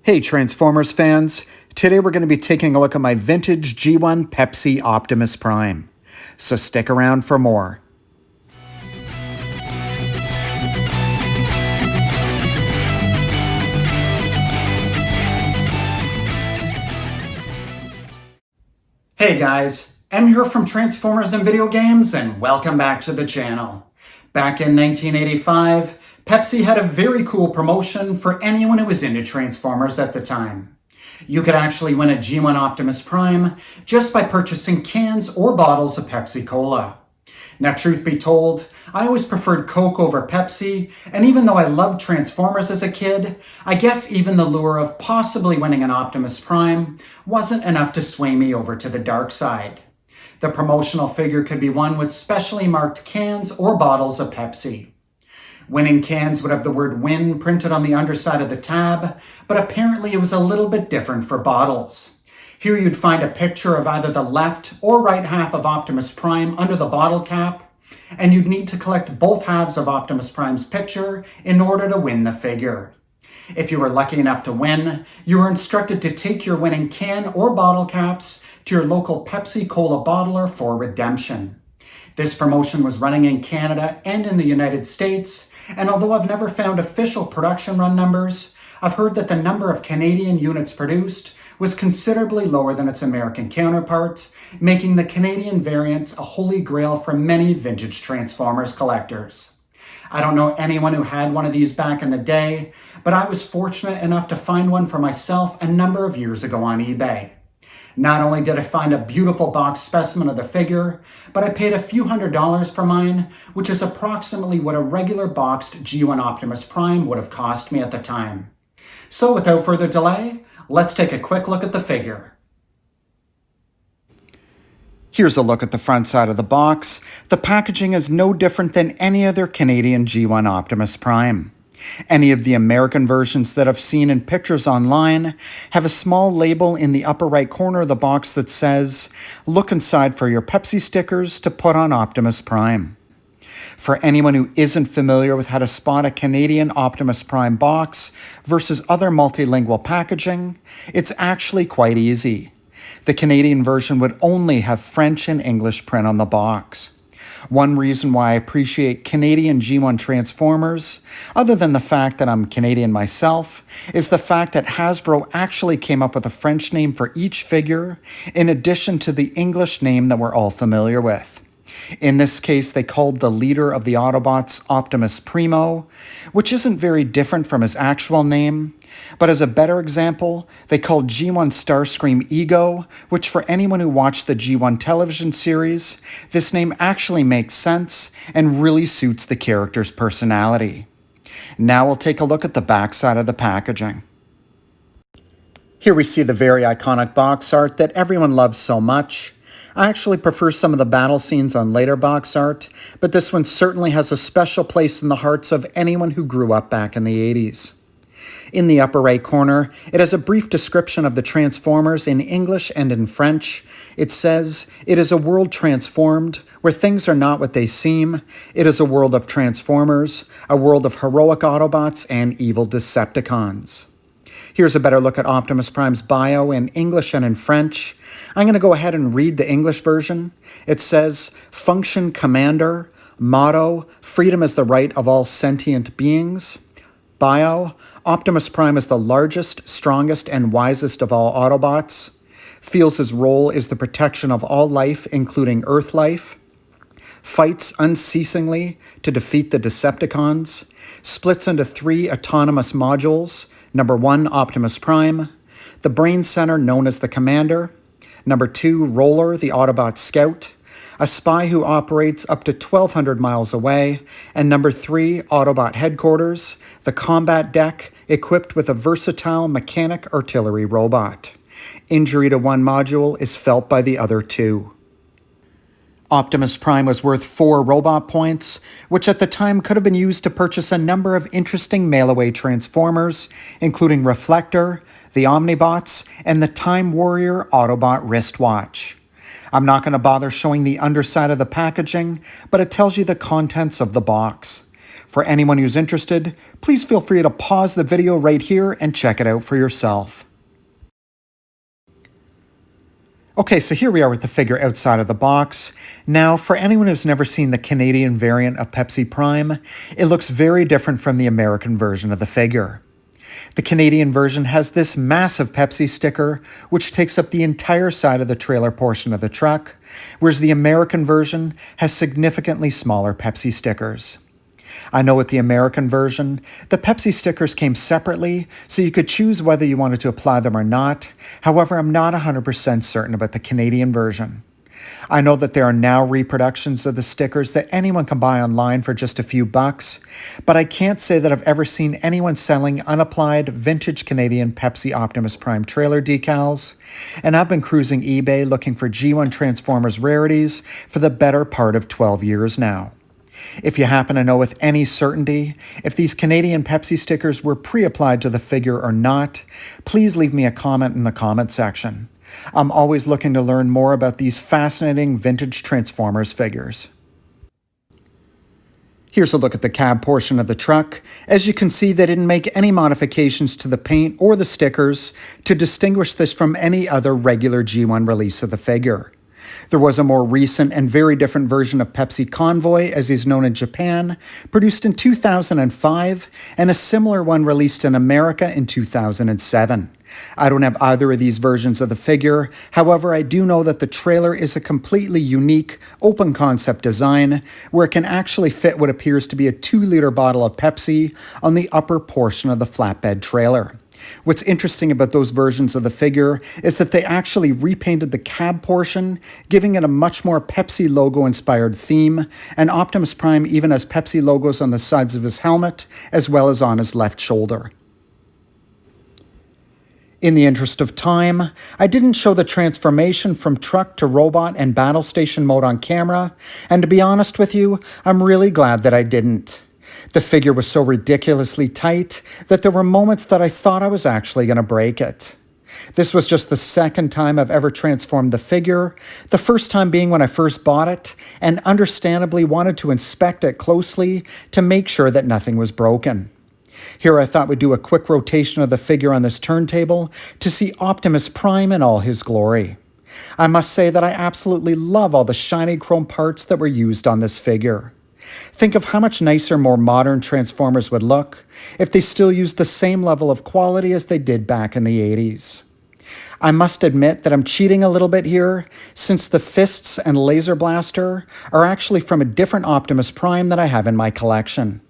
Hey Transformers fans, today we're going to be taking a look at my vintage G1 Pepsi Optimus Prime. So stick around for more. Hey guys, I'm here from Transformers and Video Games and welcome back to the channel. Back in 1985, Pepsi had a very cool promotion for anyone who was into Transformers at the time. You could actually win a G1 Optimus Prime just by purchasing cans or bottles of Pepsi Cola. Now, truth be told, I always preferred Coke over Pepsi, and even though I loved Transformers as a kid, I guess even the lure of possibly winning an Optimus Prime wasn't enough to sway me over to the dark side. The promotional figure could be won with specially marked cans or bottles of Pepsi. Winning cans would have the word win printed on the underside of the tab, but apparently it was a little bit different for bottles. Here you'd find a picture of either the left or right half of Optimus Prime under the bottle cap, and you'd need to collect both halves of Optimus Prime's picture in order to win the figure. If you were lucky enough to win, you were instructed to take your winning can or bottle caps to your local Pepsi Cola bottler for redemption. This promotion was running in Canada and in the United States, and although I've never found official production run numbers, I've heard that the number of Canadian units produced was considerably lower than its American counterpart, making the Canadian variant a holy grail for many vintage Transformers collectors. I don't know anyone who had one of these back in the day, but I was fortunate enough to find one for myself a number of years ago on eBay. Not only did I find a beautiful box specimen of the figure, but I paid a few $100s for mine, which is approximately what a regular boxed G1 Optimus Prime would have cost me at the time. So without further delay, let's take a quick look at the figure. Here's a look at the front side of the box. The packaging is no different than any other Canadian G1 Optimus Prime. Any of the American versions that I've seen in pictures online have a small label in the upper right corner of the box that says, "Look inside for your Pepsi stickers to put on Optimus Prime." For anyone who isn't familiar with how to spot a Canadian Optimus Prime box versus other multilingual packaging, it's actually quite easy. The Canadian version would only have French and English print on the box. One reason why I appreciate Canadian G1 Transformers, other than the fact that I'm Canadian myself, is the fact that Hasbro actually came up with a French name for each figure, in addition to the English name that we're all familiar with. In this case, they called the leader of the Autobots Optimus Primo, which isn't very different from his actual name. But as a better example, they called G1 Starscream Ego, which for anyone who watched the G1 television series, this name actually makes sense and really suits the character's personality. Now we'll take a look at the backside of the packaging. Here we see the very iconic box art that everyone loves so much. I actually prefer some of the battle scenes on later box art, but this one certainly has a special place in the hearts of anyone who grew up back in the 80s. In the upper right corner, it has a brief description of the Transformers in English and in French. It says, "It is a world transformed, where things are not what they seem. It is a world of Transformers, a world of heroic Autobots and evil Decepticons." Here's a better look at Optimus Prime's bio in English and in French. I'm going to go ahead and read the English version. It says, "Function Commander, motto, freedom is the right of all sentient beings." Bio, Optimus Prime is the largest, strongest, and wisest of all Autobots. Feels his role is the protection of all life, including Earth life. Fights unceasingly to defeat the Decepticons. Splits into 3 autonomous modules. Number 1, Optimus Prime. The brain center known as the Commander. Number 2, Roller, the Autobot Scout. A spy who operates up to 1,200 miles away. And number 3, Autobot Headquarters, the combat deck equipped with a versatile mechanic artillery robot. Injury to one module is felt by the other 2. Optimus Prime was worth 4 robot points, which at the time could have been used to purchase a number of interesting mail-away Transformers, including Reflector, the Omnibots, and the Time Warrior Autobot wristwatch. I'm not going to bother showing the underside of the packaging, but it tells you the contents of the box. For anyone who's interested, please feel free to pause the video right here and check it out for yourself. Okay, so here we are with the figure outside of the box. Now, for anyone who's never seen the Canadian variant of Pepsi Prime, it looks very different from the American version of the figure. The Canadian version has this massive Pepsi sticker, which takes up the entire side of the trailer portion of the truck, whereas the American version has significantly smaller Pepsi stickers. I know with the American version, the Pepsi stickers came separately, so you could choose whether you wanted to apply them or not. However, I'm not 100% certain about the Canadian version. I know that there are now reproductions of the stickers that anyone can buy online for just a few bucks, but I can't say that I've ever seen anyone selling unapplied vintage Canadian Pepsi Optimus Prime trailer decals, and I've been cruising eBay looking for G1 Transformers rarities for the better part of 12 years now. If you happen to know with any certainty if these Canadian Pepsi stickers were pre-applied to the figure or not, please leave me a comment in the comment section. I'm always looking to learn more about these fascinating vintage Transformers figures. Here's a look at the cab portion of the truck. As you can see, they didn't make any modifications to the paint or the stickers to distinguish this from any other regular G1 release of the figure. There was a more recent and very different version of Pepsi Convoy, as he's known in Japan, produced in 2005, and a similar one released in America in 2007. I don't have either of these versions of the figure, however, I do know that the trailer is a completely unique, open concept design, where it can actually fit what appears to be a 2-liter bottle of Pepsi on the upper portion of the flatbed trailer. What's interesting about those versions of the figure is that they actually repainted the cab portion, giving it a much more Pepsi logo-inspired theme, and Optimus Prime even has Pepsi logos on the sides of his helmet, as well as on his left shoulder. In the interest of time, I didn't show the transformation from truck to robot and battle station mode on camera, and to be honest with you, I'm really glad that I didn't. The figure was so ridiculously tight that there were moments that I thought I was actually going to break it. This was just the second time I've ever transformed the figure, the first time being when I first bought it, and understandably wanted to inspect it closely to make sure that nothing was broken. Here I thought we'd do a quick rotation of the figure on this turntable to see Optimus Prime in all his glory. I must say that I absolutely love all the shiny chrome parts that were used on this figure. Think of how much nicer, more modern Transformers would look if they still used the same level of quality as they did back in the 80s. I must admit that I'm cheating a little bit here, since the fists and laser blaster are actually from a different Optimus Prime that I have in my collection.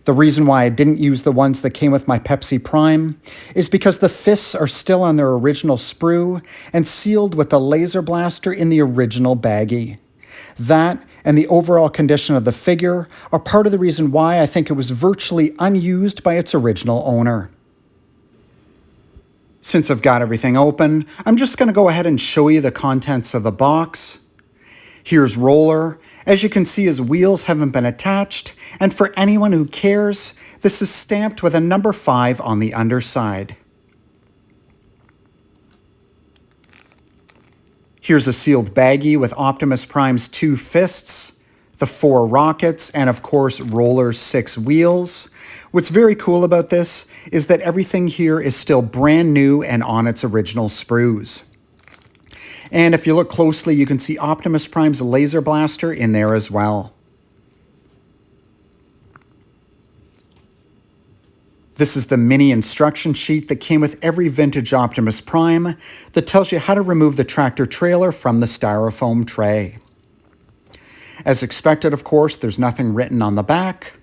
The reason why I didn't use the ones that came with my Pepsi Prime is because the fists are still on their original sprue and sealed with the laser blaster in the original baggie. That and the overall condition of the figure are part of the reason why I think it was virtually unused by its original owner. Since I've got everything open, I'm just going to go ahead and show you the contents of the box. Here's Roller. As you can see, his wheels haven't been attached, and for anyone who cares, this is stamped with a number 5 on the underside. Here's a sealed baggie with Optimus Prime's 2 fists, the 4 rockets, and of course Roller's 6 wheels. What's very cool about this is that everything here is still brand new and on its original sprues. And if you look closely, you can see Optimus Prime's laser blaster in there as well. This is the mini instruction sheet that came with every vintage Optimus Prime that tells you how to remove the tractor trailer from the styrofoam tray. As expected, of course, there's nothing written on the back.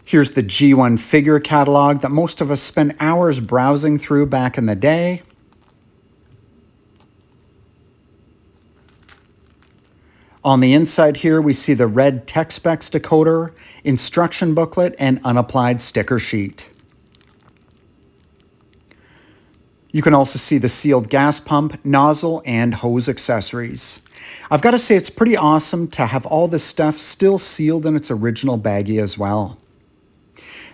Here's the G1 figure catalog that most of us spent hours browsing through back in the day. On the inside here, we see the red tech specs decoder, instruction booklet, and unapplied sticker sheet. You can also see the sealed gas pump, nozzle, and hose accessories. I've got to say it's pretty awesome to have all this stuff still sealed in its original baggie as well.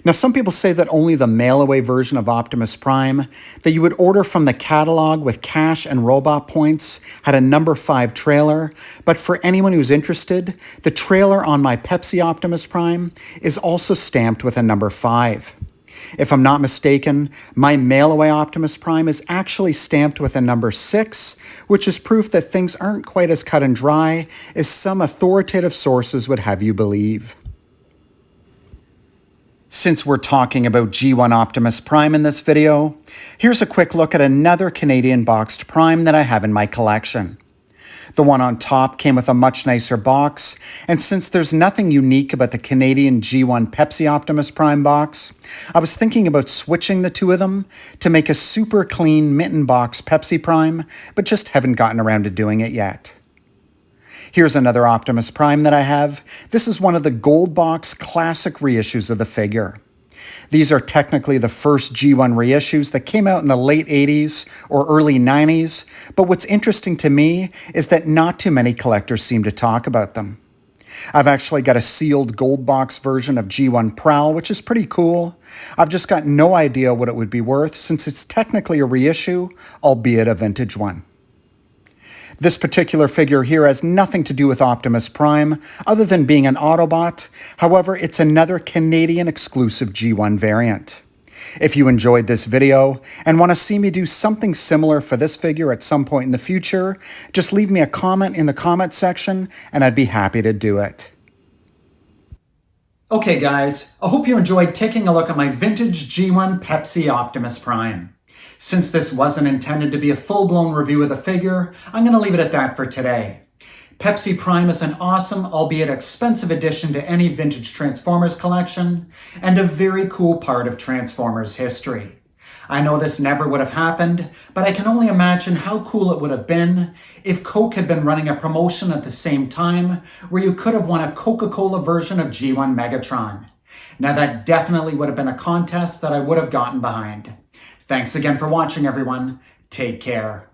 Now, some people say that only the mail-away version of Optimus Prime that you would order from the catalog with cash and robot points had a number 5 trailer, but for anyone who's interested, the trailer on my Pepsi Optimus Prime is also stamped with a number 5. If I'm not mistaken, my mail-away Optimus Prime is actually stamped with a number 6, which is proof that things aren't quite as cut and dry as some authoritative sources would have you believe. Since we're talking about G1 Optimus Prime in this video, here's a quick look at another Canadian boxed Prime that I have in my collection. The one on top came with a much nicer box, and since there's nothing unique about the Canadian G1 Pepsi Optimus Prime box, I was thinking about switching the two of them to make a super clean mitten box Pepsi Prime, but just haven't gotten around to doing it yet. Here's another Optimus Prime that I have. This is one of the gold box classic reissues of the figure. These are technically the first G1 reissues that came out in the late 80s or early 90s, but what's interesting to me is that not too many collectors seem to talk about them. I've actually got a sealed gold box version of G1 Prowl, which is pretty cool. I've just got no idea what it would be worth since it's technically a reissue, albeit a vintage one. This particular figure here has nothing to do with Optimus Prime, other than being an Autobot. However, it's another Canadian exclusive G1 variant. If you enjoyed this video and want to see me do something similar for this figure at some point in the future, just leave me a comment in the comment section and I'd be happy to do it. Okay guys, I hope you enjoyed taking a look at my vintage G1 Pepsi Optimus Prime. Since this wasn't intended to be a full-blown review of the figure, I'm going to leave it at that for today. Pepsi Prime is an awesome, albeit expensive addition to any vintage Transformers collection, and a very cool part of Transformers history. I know this never would have happened, but I can only imagine how cool it would have been if Coke had been running a promotion at the same time where you could have won a Coca-Cola version of G1 Megatron. Now that definitely would have been a contest that I would have gotten behind. Thanks again for watching, everyone. Take care.